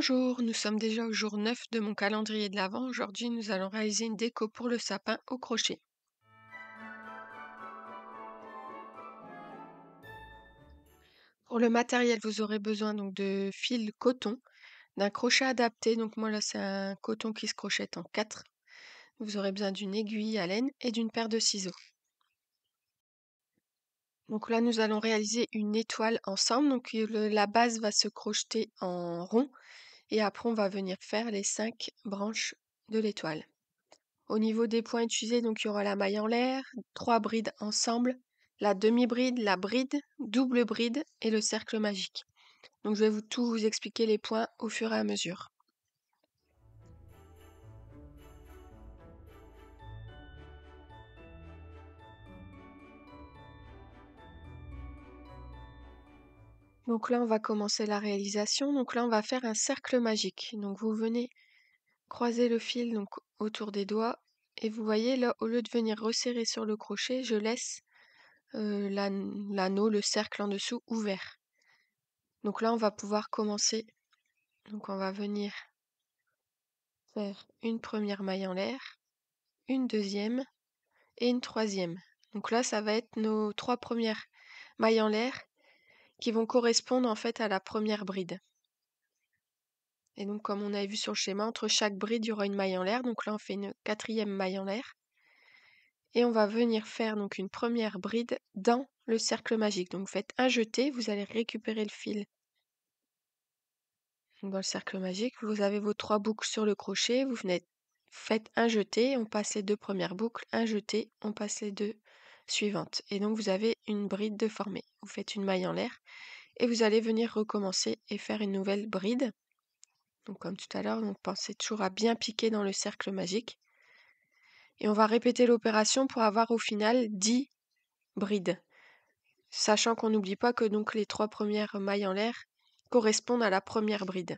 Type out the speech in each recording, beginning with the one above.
Bonjour, nous sommes déjà au jour 9 de mon calendrier de l'Avent. Aujourd'hui, nous allons réaliser une déco pour le sapin au crochet. Pour le matériel, vous aurez besoin donc de fil coton, d'un crochet adapté. Donc moi là, c'est un coton qui se crochette en 4. Vous aurez besoin d'une aiguille à laine et d'une paire de ciseaux. Donc là, nous allons réaliser une étoile ensemble. Donc la base va se crocheter en rond et après, on va venir faire les 5 branches de l'étoile. Au niveau des points utilisés, donc il y aura la maille en l'air, 3 brides ensemble, la demi-bride, la bride, double bride et le cercle magique. Donc je vais tout vous expliquer les points au fur et à mesure. Donc là, on va commencer la réalisation. Donc là, on va faire un cercle magique. Donc vous venez croiser le fil donc autour des doigts et vous voyez là, au lieu de venir resserrer sur le crochet, je laisse l'anneau, le cercle en dessous ouvert. Donc là, on va pouvoir commencer. Donc on va venir faire une première maille en l'air, une deuxième et une troisième. Donc là, ça va être nos 3 premières mailles en l'air qui vont correspondre en fait à la première bride. Et donc comme on avait vu sur le schéma, entre chaque bride, il y aura une maille en l'air. Donc là, on fait une 4e maille en l'air. Et on va venir faire donc une première bride dans le cercle magique. Donc vous faites un jeté, vous allez récupérer le fil dans le cercle magique. Vous avez vos 3 boucles sur le crochet, faites un jeté, on passe les 2 premières boucles, un jeté, on passe les 2 suivantes. Et donc vous avez une bride de formée. Vous faites une maille en l'air et vous allez venir recommencer et faire une nouvelle bride. Donc comme tout à l'heure, donc pensez toujours à bien piquer dans le cercle magique. Et on va répéter l'opération pour avoir au final 10 brides. Sachant qu'on n'oublie pas que donc les 3 premières mailles en l'air correspondent à la première bride.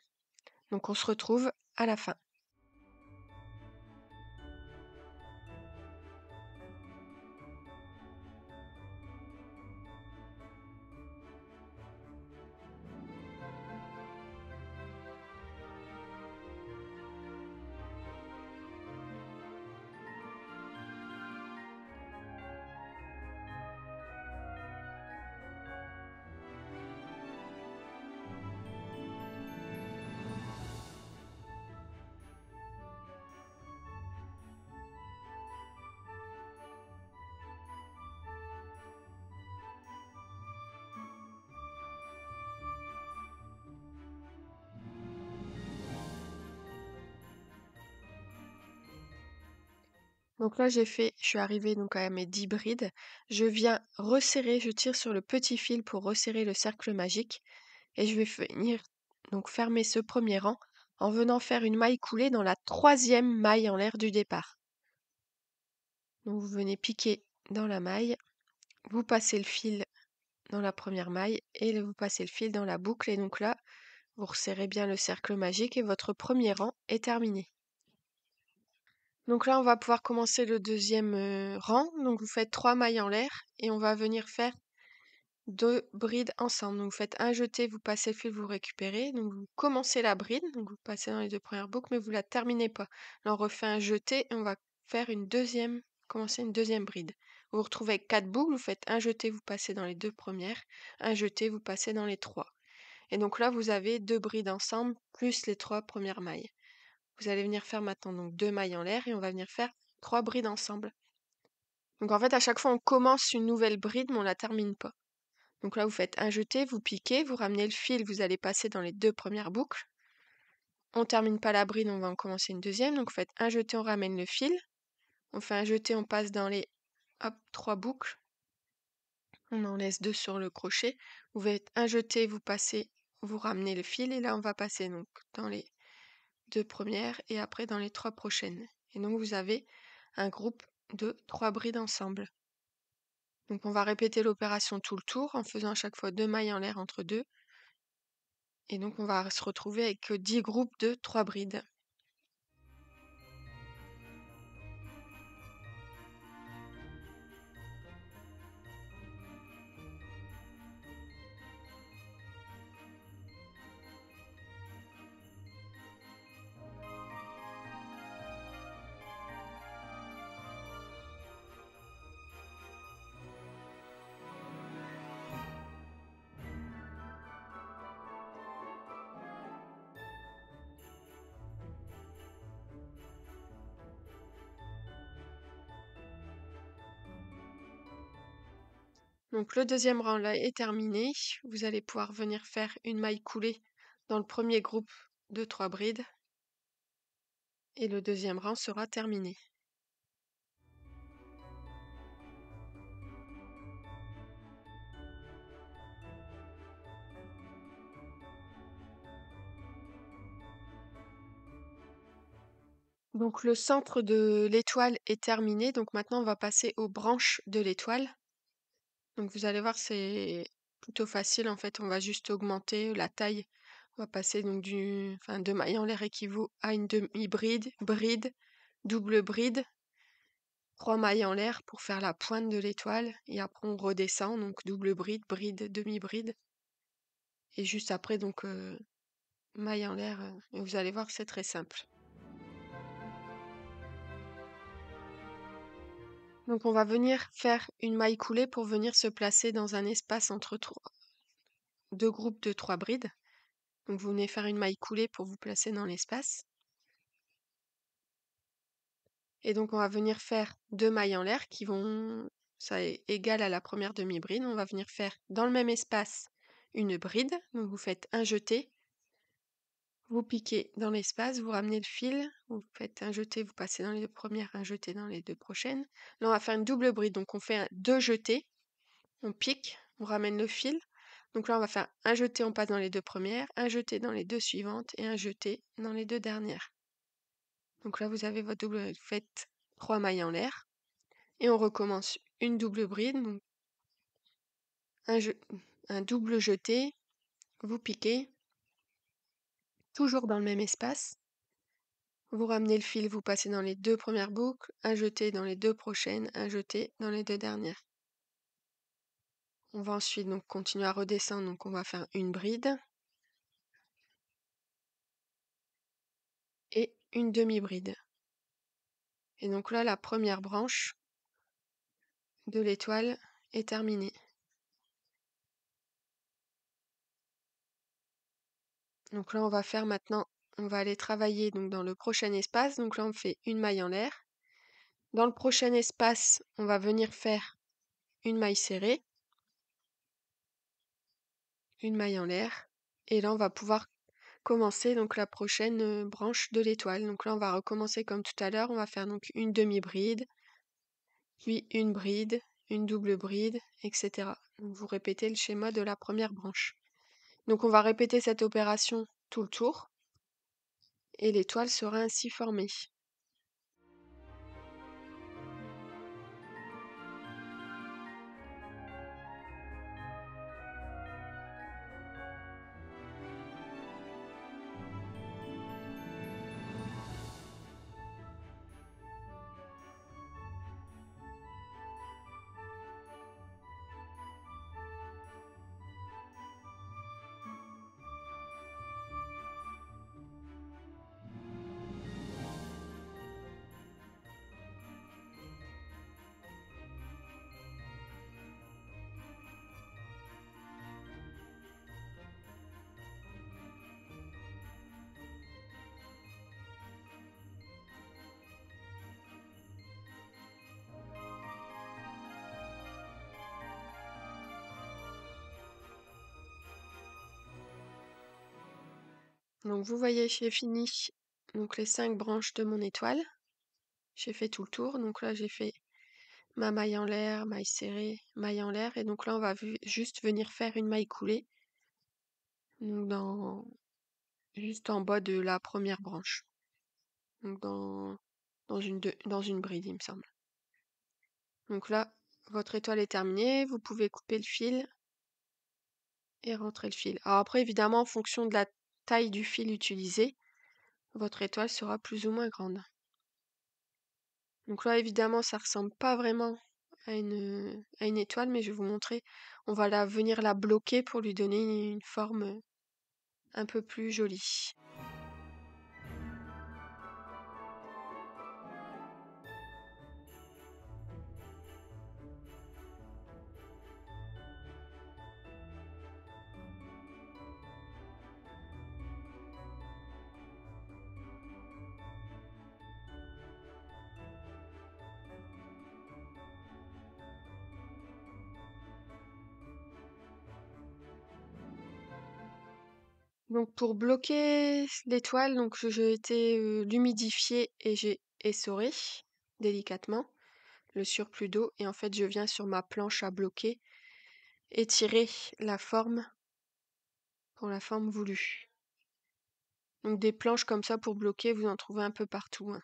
Donc on se retrouve à la fin. Donc là, je suis arrivée donc à mes 10 brides. Je viens resserrer, je tire sur le petit fil pour resserrer le cercle magique. Et je vais venir donc fermer ce premier rang en venant faire une maille coulée dans la 3e maille en l'air du départ. Donc vous venez piquer dans la maille, vous passez le fil dans la première maille et vous passez le fil dans la boucle. Et donc là, vous resserrez bien le cercle magique et votre premier rang est terminé. Donc là, on va pouvoir commencer le deuxième rang. Donc vous faites 3 mailles en l'air et on va venir faire 2 brides ensemble. Donc vous faites un jeté, vous passez le fil, vous récupérez. Donc vous commencez la bride, donc vous passez dans les 2 premières boucles, mais vous la terminez pas. Là, on refait un jeté et on va faire commencer une deuxième bride. Vous vous retrouvez avec 4 boucles, vous faites un jeté, vous passez dans les 2 premières, un jeté, vous passez dans les 3. Et donc là, vous avez 2 brides ensemble, plus les 3 premières mailles. Vous allez venir faire maintenant donc 2 mailles en l'air et on va venir faire 3 brides ensemble. Donc en fait, à chaque fois, on commence une nouvelle bride, mais on la termine pas. Donc là, vous faites un jeté, vous piquez, vous ramenez le fil, vous allez passer dans les 2 premières boucles. On termine pas la bride, on va en commencer une deuxième. Donc vous faites un jeté, on ramène le fil. On fait un jeté, on passe dans les 3 boucles. On en laisse 2 sur le crochet. Vous faites un jeté, vous passez, vous ramenez le fil. Et là, on va passer donc dans les 2 premières et après dans les 3 prochaines. Et donc vous avez un groupe de 3 brides ensemble. Donc on va répéter l'opération tout le tour en faisant à chaque fois 2 mailles en l'air entre 2. Et donc on va se retrouver avec 10 groupes de 3 brides. Donc le deuxième rang là est terminé. Vous allez pouvoir venir faire une maille coulée dans le premier groupe de 3 brides et le deuxième rang sera terminé. Donc le centre de l'étoile est terminé. Donc maintenant on va passer aux branches de l'étoile. Donc vous allez voir, c'est plutôt facile en fait. On va juste augmenter la taille. On va passer donc de mailles en l'air équivaut à une demi-bride, bride, double bride, 3 mailles en l'air pour faire la pointe de l'étoile. Et après on redescend, donc double bride, bride, demi-bride. Et juste après donc maille en l'air. Et vous allez voir que c'est très simple. Donc on va venir faire une maille coulée pour venir se placer dans un espace entre deux groupes de 3 brides. Donc vous venez faire une maille coulée pour vous placer dans l'espace. Et donc on va venir faire 2 mailles en l'air ça est égal à la première demi-bride. On va venir faire dans le même espace une bride. Donc vous faites un jeté, vous piquez dans l'espace, vous ramenez le fil, vous faites un jeté, vous passez dans les 2 premières, un jeté dans les 2 prochaines. Là on va faire une double bride. Donc on fait 2 jetés, on pique, on ramène le fil. Donc là on va faire un jeté, on passe dans les 2 premières, un jeté dans les 2 suivantes et un jeté dans les 2 dernières. Donc là vous avez votre double, vous faites 3 mailles en l'air. Et on recommence une double bride, donc un double jeté, vous piquez, toujours dans le même espace. Vous ramenez le fil, vous passez dans les 2 premières boucles, un jeté dans les 2 prochaines, un jeté dans les 2 dernières. On va ensuite donc continuer à redescendre, donc on va faire une bride et une demi-bride. Et donc là, la première branche de l'étoile est terminée. Donc là, on va faire maintenant, on va aller travailler donc dans le prochain espace. Donc là, on fait une maille en l'air. Dans le prochain espace, on va venir faire une maille serrée, une maille en l'air, et là, on va pouvoir commencer donc la prochaine branche de l'étoile. Donc là, on va recommencer comme tout à l'heure. On va faire donc une demi-bride, puis une bride, une double bride, etc. Donc vous répétez le schéma de la première branche. Donc on va répéter cette opération tout le tour, et l'étoile sera ainsi formée. Donc vous voyez, j'ai fini donc les 5 branches de mon étoile. J'ai fait tout le tour. Donc là, j'ai fait ma maille en l'air, maille serrée, maille en l'air. Et donc là, on va juste venir faire une maille coulée. Donc juste en bas de la première branche. Donc dans une bride, il me semble. Donc là, votre étoile est terminée. Vous pouvez couper le fil et rentrer le fil. Alors après, évidemment, en fonction de la taille du fil utilisé, votre étoile sera plus ou moins grande. Donc là, évidemment, ça ressemble pas vraiment à une étoile, mais je vais vous montrer. On va venir la bloquer pour lui donner une forme un peu plus jolie. Donc pour bloquer l'étoile, donc j'ai été l'humidifier et j'ai essoré délicatement le surplus d'eau et en fait je viens sur ma planche à bloquer étirer la forme pour la forme voulue. Donc des planches comme ça pour bloquer, vous en trouvez un peu partout, hein.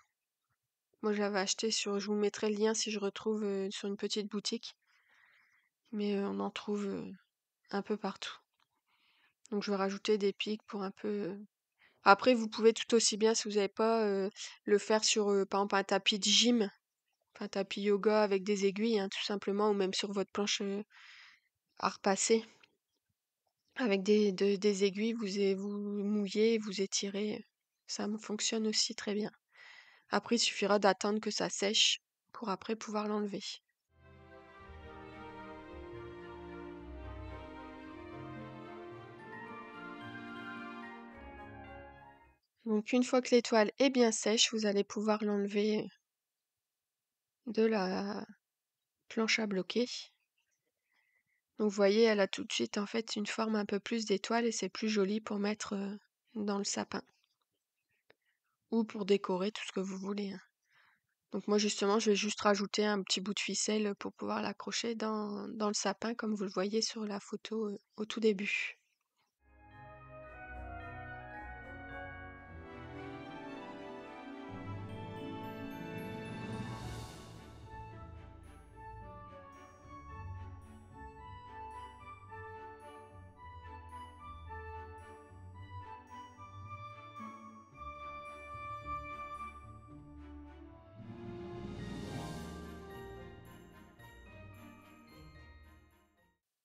Moi j'avais acheté je vous mettrai le lien si je retrouve sur une petite boutique, mais on en trouve un peu partout. Donc je vais rajouter des pics pour un peu. Après vous pouvez tout aussi bien si vous n'avez pas le faire sur par exemple un tapis de gym, enfin un tapis yoga avec des aiguilles, hein, tout simplement, ou même sur votre planche à repasser. Avec des aiguilles, vous mouillez, vous étirez, ça me fonctionne aussi très bien. Après, il suffira d'attendre que ça sèche pour après pouvoir l'enlever. Donc une fois que l'étoile est bien sèche, vous allez pouvoir l'enlever de la planche à bloquer. Donc vous voyez, elle a tout de suite en fait une forme un peu plus d'étoile et c'est plus joli pour mettre dans le sapin ou pour décorer tout ce que vous voulez, hein. Donc moi justement, je vais juste rajouter un petit bout de ficelle pour pouvoir l'accrocher dans le sapin comme vous le voyez sur la photo au tout début.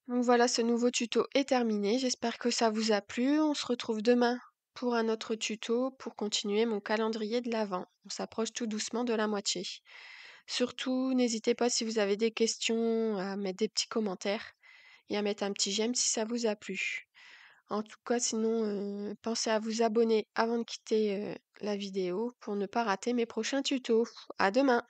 Donc voilà, ce nouveau tuto est terminé. J'espère que ça vous a plu. On se retrouve demain pour un autre tuto pour continuer mon calendrier de l'Avent. On s'approche tout doucement de la moitié. Surtout, n'hésitez pas si vous avez des questions à mettre des petits commentaires et à mettre un petit j'aime si ça vous a plu. En tout cas, sinon, pensez à vous abonner avant de quitter la vidéo pour ne pas rater mes prochains tutos. À demain!